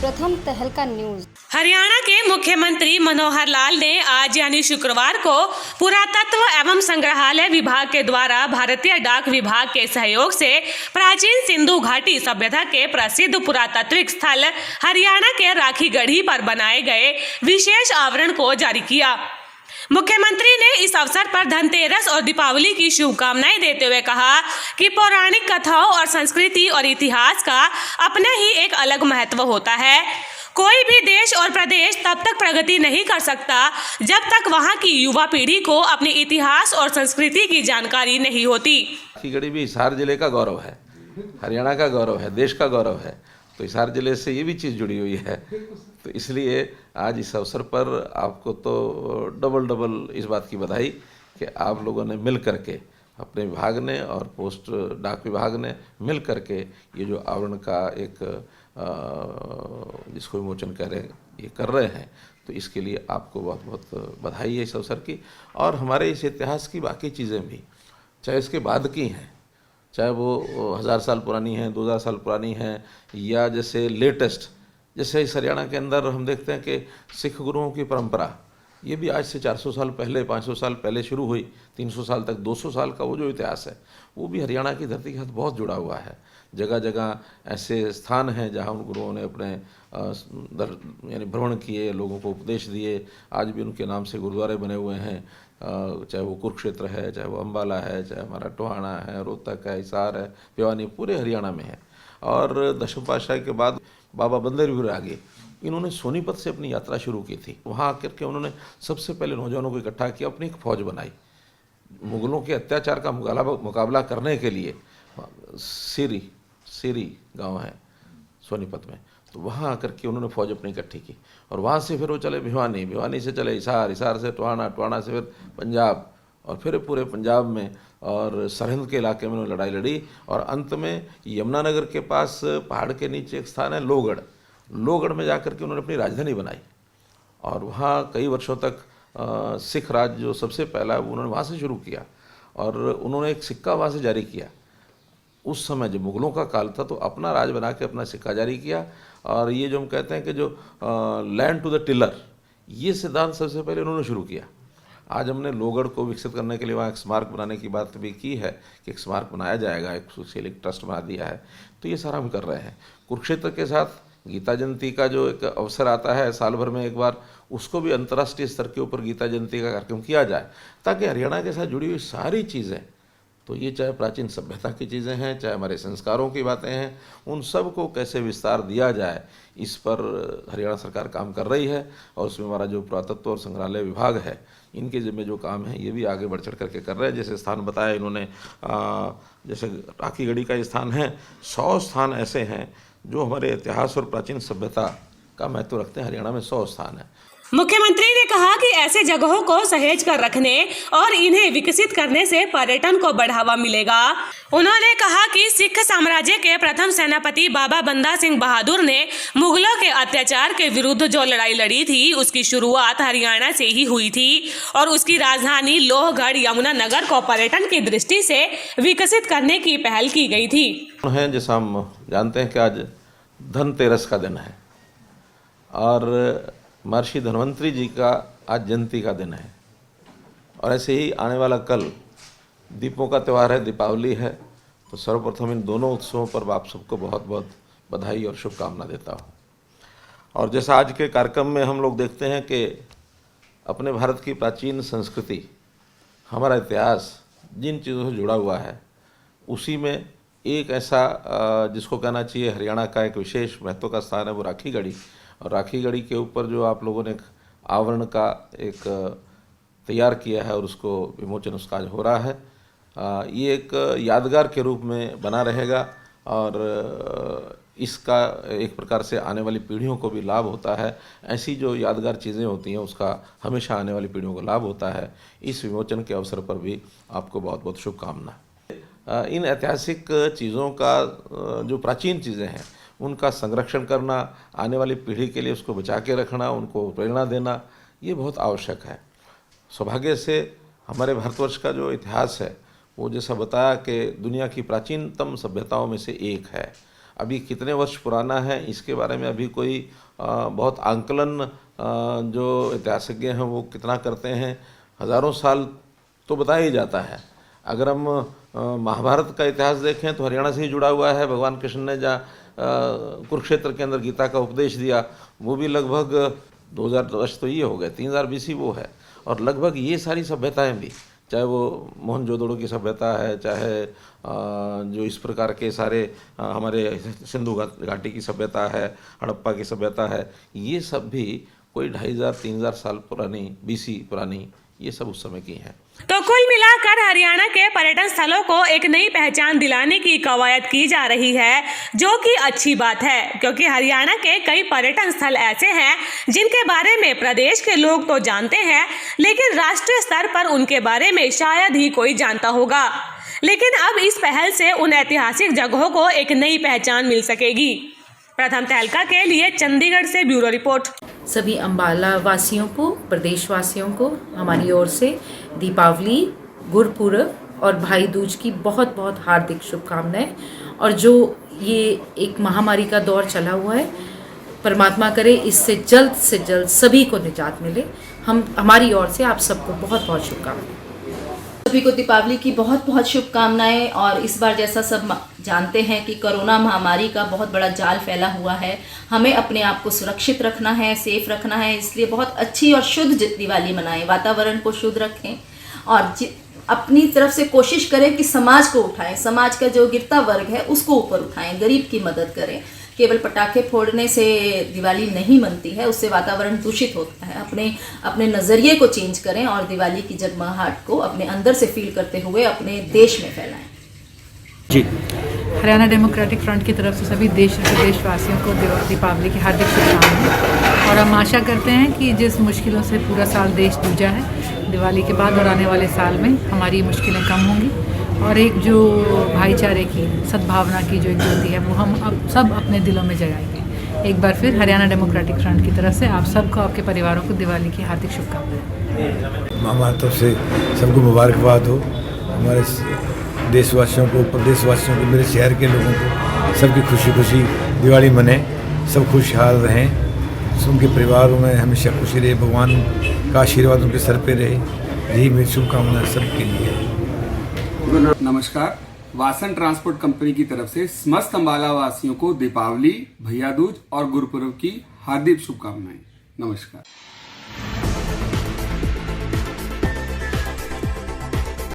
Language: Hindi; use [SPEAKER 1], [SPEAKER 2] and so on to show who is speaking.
[SPEAKER 1] प्रथम तहलका न्यूज।
[SPEAKER 2] हरियाणा के मुख्यमंत्री मनोहर लाल ने आज यानी शुक्रवार को पुरातत्व एवं संग्रहालय विभाग के द्वारा भारतीय डाक विभाग के सहयोग से प्राचीन सिंधु घाटी सभ्यता के प्रसिद्ध पुरातात्विक स्थल हरियाणा के राखीगढ़ी पर बनाए गए विशेष आवरण को जारी किया। मुख्यमंत्री ने इस अवसर पर धनतेरस और दीपावली की शुभकामनाएं देते हुए कहा कि पौराणिक कथाओं और संस्कृति और इतिहास का अपना ही एक अलग महत्व होता है। कोई भी देश और प्रदेश तब तक प्रगति नहीं कर सकता जब तक वहां की युवा पीढ़ी को अपने इतिहास और संस्कृति की जानकारी नहीं होती।
[SPEAKER 3] राखीगढ़ी भी हिसार जिले का गौरव है, हरियाणा का गौरव है, देश का गौरव है। तो हिसार जिले से ये भी चीज़ जुड़ी हुई है। तो इसलिए आज इस अवसर पर आपको तो डबल इस बात की बधाई कि आप लोगों ने मिल करके, अपने विभाग ने और पोस्ट डाक विभाग ने मिल करके ये जो आवरण का एक जिसको विमोचन कर रहे हैं, तो इसके लिए आपको बहुत बहुत बधाई है इस अवसर की। और हमारे इस इतिहास की बाकी चीज़ें भी, चाहे इसके बाद की हैं, चाहे वो 1000 साल पुरानी हैं, 2000 साल पुरानी हैं, या जैसे लेटेस्ट, जैसे इस हरियाणा के अंदर हम देखते हैं कि सिख गुरुओं की परंपरा ये भी आज से 400 साल पहले, 500 साल पहले शुरू हुई, 300 साल तक, 200 साल का वो जो इतिहास है वो भी हरियाणा की धरती के साथ बहुत जुड़ा हुआ है। जगह जगह ऐसे स्थान हैं जहाँ उन गुरुओं ने अपने यानी भ्रमण किए, लोगों को उपदेश दिए। आज भी उनके नाम से गुरुद्वारे बने हुए हैं, चाहे वो कुरुक्षेत्र है, चाहे वो अम्बाला है, चाहे हमारा टोहाना है, रोहतक है, हिसार है, भिवानी, पूरे हरियाणा में है। और दशम पातशाही के बाद बाबा बंदरवीर आगे इन्होंने सोनीपत से अपनी यात्रा शुरू की थी। वहाँ आकर के उन्होंने सबसे पहले नौजवानों को इकट्ठा किया, अपनी एक फ़ौज बनाई। मुग़लों के अत्याचार का मुकाबला करने के लिए सीरी गांव है सोनीपत में, तो वहाँ आकर के उन्होंने फ़ौज अपनी इकट्ठी की। और वहाँ से फिर वो चले भिवानी, भिवानी से चले हिसार, हिसार से टोहाना, टोहाना से फिर पंजाब, और फिर पूरे पंजाब में और सरहिंद के इलाके में उन्होंने लड़ाई लड़ी। और अंत में यमुनानगर के पास पहाड़ के नीचे एक स्थान है लोहगढ़, लोहगढ़ में जाकर के उन्होंने अपनी राजधानी बनाई। और वहाँ कई वर्षों तक सिख राज जो सबसे पहला उन्होंने वहाँ से शुरू किया, और उन्होंने एक सिक्का वहाँ से जारी किया। उस समय जब मुग़लों का काल था तो अपना राज बना के अपना सिक्का जारी किया। और ये जो हम कहते हैं कि जो लैंड टू द टिलर, ये सिद्धांत सबसे पहले उन्होंने शुरू किया। आज हमने लोहगढ़ को विकसित करने के लिए वहाँ एक स्मारक बनाने की बात भी की है कि एक स्मारक बनाया जाएगा, एक सोशल ट्रस्ट बना दिया है। तो ये सारा हम कर रहे हैं। कुरुक्षेत्र के साथ गीता जयंती का जो एक अवसर आता है साल भर में एक बार, उसको भी अंतर्राष्ट्रीय स्तर के ऊपर गीता जयंती का कार्यक्रम किया जाए, ताकि हरियाणा के साथ जुड़ी हुई सारी चीज़ें, तो ये चाहे प्राचीन सभ्यता की चीज़ें हैं, चाहे हमारे संस्कारों की बातें हैं, उन सब को कैसे विस्तार दिया जाए, इस पर हरियाणा सरकार काम कर रही है। और उसमें हमारा जो पुरातत्व और संग्रहालय विभाग है, इनके जिम्मे जो काम है ये भी आगे बढ़ चढ़ करके कर रहे हैं। जैसे स्थान बताया इन्होंने, जैसे राखीगढ़ी का स्थान है, 100 स्थान ऐसे हैं जो हमारे इतिहास और प्राचीन सभ्यता का महत्व रखते हैं। हरियाणा में 100 स्थान है।
[SPEAKER 2] मुख्यमंत्री ने कहा कि ऐसे जगहों को सहेज कर रखने और इन्हें विकसित करने से पर्यटन को बढ़ावा मिलेगा। उन्होंने कहा कि सिख साम्राज्य के प्रथम सेनापति बाबा बंदा सिंह बहादुर ने मुगलों के अत्याचार के विरुद्ध जो लड़ाई लड़ी थी, उसकी शुरुआत हरियाणा से ही हुई थी, और उसकी राजधानी लोहगढ़ यमुनानगर को पर्यटन की दृष्टि से विकसित करने की पहल की गई थी।
[SPEAKER 3] जैसा हम जानते हैं कि आज धनतेरस का दिन है, और महर्षि धन्वंतरी जी का आज जयंती का दिन है। और ऐसे ही आने वाला कल दीपों का त्यौहार है, दीपावली है। तो सर्वप्रथम इन दोनों उत्सवों पर आप सबको बहुत बहुत बधाई और शुभकामना देता हूँ। और जैसा आज के कार्यक्रम में हम लोग देखते हैं कि अपने भारत की प्राचीन संस्कृति, हमारा इतिहास जिन चीज़ों से जुड़ा हुआ है, उसी में एक ऐसा जिसको कहना चाहिए हरियाणा का एक विशेष महत्व का स्थान है, वो राखीगढ़ी। और राखीगढ़ी के ऊपर जो आप लोगों ने एक आवरण का एक तैयार किया है और उसको विमोचन उसका आज हो रहा है, ये एक यादगार के रूप में बना रहेगा। और इसका एक प्रकार से आने वाली पीढ़ियों को भी लाभ होता है। ऐसी जो यादगार चीज़ें होती हैं उसका हमेशा आने वाली पीढ़ियों को लाभ होता है। इस विमोचन के अवसर पर भी आपको बहुत बहुत शुभकामना। इन ऐतिहासिक चीज़ों का जो प्राचीन चीज़ें हैं उनका संरक्षण करना, आने वाली पीढ़ी के लिए उसको बचा के रखना, उनको प्रेरणा देना, ये बहुत आवश्यक है। सौभाग्य से हमारे भारतवर्ष का जो इतिहास है वो जैसा बताया कि दुनिया की प्राचीनतम सभ्यताओं में से एक है। अभी कितने वर्ष पुराना है इसके बारे में अभी कोई बहुत आंकलन जो इतिहासज्ञ हैं वो कितना करते हैं, हज़ारों साल तो बताया ही जाता है। अगर हम महाभारत का इतिहास देखें तो हरियाणा से ही जुड़ा हुआ है। भगवान कृष्ण ने जहाँ कुरुक्षेत्र के अंदर गीता का उपदेश दिया वो भी लगभग 2000 वर्ष तो ये हो गए, 3000 BC वो है। और लगभग ये सारी सभ्यताएं भी, चाहे वो मोहनजोदड़ो की सभ्यता है, चाहे जो इस प्रकार के सारे हमारे सिंधु घाटी की सभ्यता है, हड़प्पा की सभ्यता है, ये सब भी कोई 2500-3000 साल पुरानी BC पुरानी ये सब उस समय की हैं।
[SPEAKER 2] तो कुल मिलाकर हरियाणा के पर्यटन स्थलों को एक नई पहचान दिलाने की कवायद की जा रही है, जो कि अच्छी बात है, क्योंकि हरियाणा के कई पर्यटन स्थल ऐसे हैं जिनके बारे में प्रदेश के लोग तो जानते हैं, लेकिन राष्ट्रीय स्तर पर उनके बारे में शायद ही कोई जानता होगा। लेकिन अब इस पहल से उन ऐतिहासिक जगहों को एक नई पहचान मिल सकेगी। प्रथम तहलका के लिए चंडीगढ़ से ब्यूरो रिपोर्ट।
[SPEAKER 1] सभी अम्बाला वासियों को, प्रदेश वासियों को हमारी ओर से दीपावली, गुरपुरब और भाई दूज की बहुत बहुत हार्दिक शुभकामनाएं। और जो ये एक महामारी का दौर चला हुआ है, परमात्मा करे इससे जल्द से जल्द सभी को निजात मिले। हमारी ओर से आप सबको बहुत बहुत शुभकामनाएं।
[SPEAKER 4] सभी को दीपावली की बहुत बहुत शुभकामनाएं। और इस बार जैसा सब जानते हैं कि कोरोना महामारी का बहुत बड़ा जाल फैला हुआ है, हमें अपने आप को सुरक्षित रखना है, सेफ रखना है। इसलिए बहुत अच्छी और शुद्ध दिवाली मनाएं, वातावरण को शुद्ध रखें और अपनी तरफ से कोशिश करें कि समाज को उठाएं, समाज का जो गिरता वर्ग है उसको ऊपर उठाएं, गरीब की मदद करें। केवल पटाखे फोड़ने से दिवाली नहीं मनती है, उससे वातावरण दूषित होता है। अपने नज़रिए को चेंज करें और दिवाली की जगमगाहट को अपने अंदर से फील करते हुए अपने देश में फैलाएं।
[SPEAKER 5] जी, हरियाणा डेमोक्रेटिक फ्रंट की तरफ से सभी देश और प्रदेशवासियों को दीपावली की हार्दिक शुभकामनाएं। और हम आशा करते हैं कि जिस मुश्किलों से पूरा साल देश जूझा है, दिवाली के बाद और आने वाले साल में हमारी मुश्किलें कम होंगी और एक जो भाईचारे की, सद्भावना की जो एक ज्योति है वो हम अब सब अपने दिलों में जगाएंगे। एक बार फिर हरियाणा डेमोक्रेटिक फ्रंट की तरफ से आप सबको, आपके परिवारों को दिवाली की हार्दिक शुभकामनाएं।
[SPEAKER 6] हमारी तरफ से सबको मुबारकबाद हो। हमारे देशवासियों को, प्रदेशवासियों को, मेरे शहर के लोगों को सबकी खुशी खुशी दिवाली मने, सब खुशहाल रहें, उनके परिवारों में हमेशा खुशी रहे, भगवान का आशीर्वाद उनके सर पे रहे। यही मेरी शुभकामना सबके लिए।
[SPEAKER 7] नमस्कार, वासन ट्रांसपोर्ट कंपनी की तरफ से समस्त अम्बाला वासियों को दीपावली, भैया दूज और गुरुपुरब की हार्दिक शुभकामनाएं। नमस्कार।